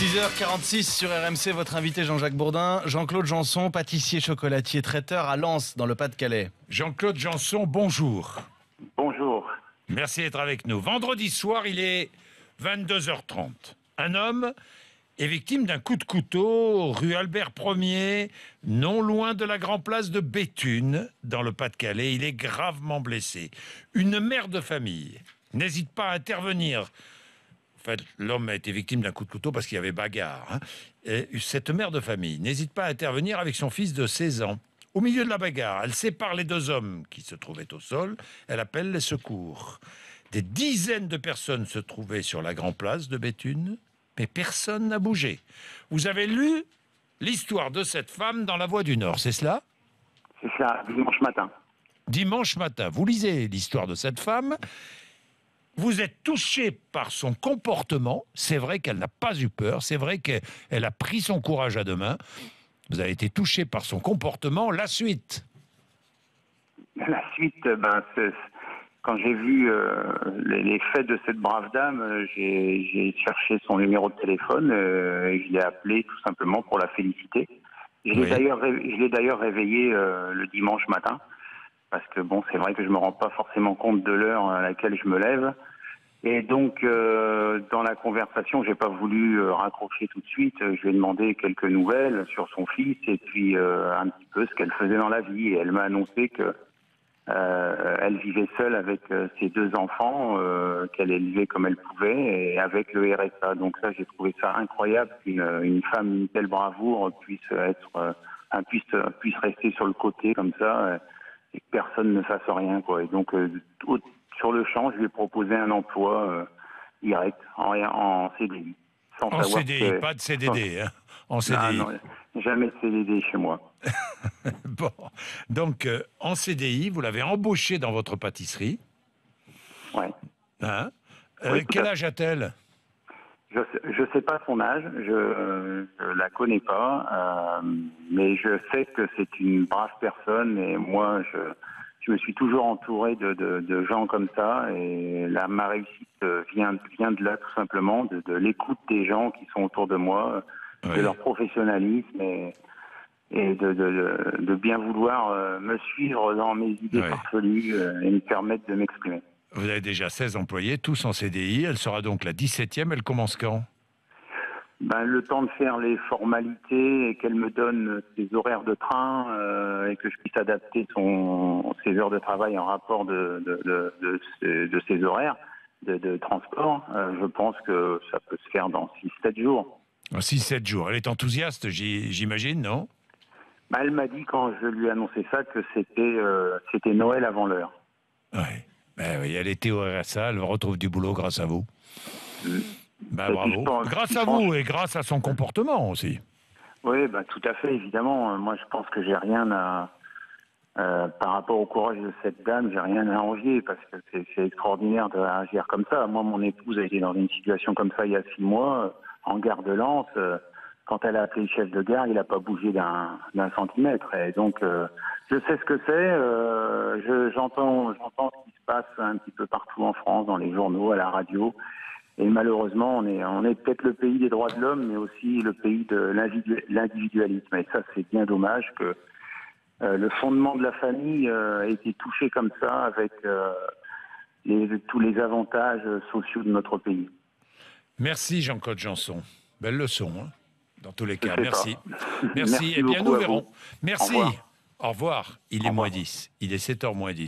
6h46 sur RMC, votre invité Jean-Jacques Bourdin. Jean-Claude Janson, pâtissier, chocolatier, traiteur à Lens, dans le Pas-de-Calais. Jean-Claude Janson, bonjour. Bonjour. Merci d'être avec nous. Vendredi soir, il est 22h30. Un homme est victime d'un coup de couteau rue Albert Ier, non loin de la Grand Place de Béthune, dans le Pas-de-Calais. Il est gravement blessé. Une mère de famille n'hésite pas à intervenir. En fait, l'homme a été victime d'un coup de couteau parce qu'il y avait bagarre. Et cette mère de famille n'hésite pas à intervenir avec son fils de 16 ans. Au milieu de la bagarre, elle sépare les deux hommes qui se trouvaient au sol. Elle appelle les secours. Des dizaines de personnes se trouvaient sur la Grand Place de Béthune, mais personne n'a bougé. Vous avez lu l'histoire de cette femme dans La Voix du Nord, c'est cela? C'est ça, dimanche matin. Dimanche matin, vous lisez l'histoire de cette femme. Vous êtes touché par son comportement. C'est vrai qu'elle n'a pas eu peur. C'est vrai qu'elle a pris son courage à deux mains. Vous avez été touché par son comportement. La suite? La suite, quand j'ai vu les faits de cette brave dame, j'ai cherché son numéro de téléphone et je l'ai appelé tout simplement pour la féliciter. Je l'ai d'ailleurs réveillée le dimanche matin. Parce que bon, c'est vrai que je me rends pas forcément compte de l'heure à laquelle je me lève. Et donc, dans la conversation, j'ai pas voulu raccrocher tout de suite. Je lui ai demandé quelques nouvelles sur son fils et puis un petit peu ce qu'elle faisait dans la vie. Et elle m'a annoncé que elle vivait seule avec ses deux enfants, qu'elle élevait comme elle pouvait, et avec le RSA. Donc ça, j'ai trouvé ça incroyable qu'une femme d'une telle bravoure puisse rester sur le côté comme ça. Et que personne ne fasse rien, quoi. Et donc, sur le champ, je lui ai proposé un emploi direct, en CDI. En CDI, pas de CDD, hein, en CDI. Non, jamais de CDD chez moi. Bon, donc, en CDI, vous l'avez embauché dans votre pâtisserie. Ouais. Hein, Oui, quel âge a-t-elle? Je sais pas son âge, je la connais pas, mais je sais que c'est une brave personne et moi je me suis toujours entouré de gens comme ça et là ma réussite vient de là tout simplement, de l'écoute des gens qui sont autour de moi, de leur professionnalisme et de bien vouloir me suivre dans mes idées farfelues et me permettre de m'exprimer. Vous avez déjà 16 employés, tous en CDI. Elle sera donc la 17e. Elle commence quand? Le temps de faire les formalités et qu'elle me donne ses horaires de train et que je puisse adapter ses heures de travail en rapport de ses horaires de transport. Je pense que ça peut se faire dans 6-7 jours. 6-7 jours. Elle est enthousiaste, j'imagine, non? Elle m'a dit quand je lui ai annoncé ça que c'était Noël avant l'heure. Oui, elle était au RSA, elle retrouve du boulot grâce à vous. Bravo. Grâce à vous et grâce à son comportement aussi. Oui, tout à fait, évidemment. Moi, je pense que j'ai rien par rapport au courage de cette dame, j'ai rien à envier parce que c'est extraordinaire de réagir comme ça. Moi, mon épouse a été dans une situation comme ça il y a 6 mois, en gare de Lens. Quand elle a appelé le chef de gare, il n'a pas bougé d'un centimètre. Et donc, je sais ce que c'est. J'entends ce qui se passe un petit peu partout en France, dans les journaux, à la radio. Et malheureusement, on est peut-être le pays des droits de l'homme, mais aussi le pays de l'individualisme. Et ça, c'est bien dommage que le fondement de la famille ait été touché comme ça avec tous les avantages sociaux de notre pays. Merci Jean-Claude Janson. Belle leçon, hein, dans tous les cas. Merci. Merci. Eh bien, nous verrons. Merci. Au revoir. Au revoir. Il est moins 10. Il est 7h moins 10.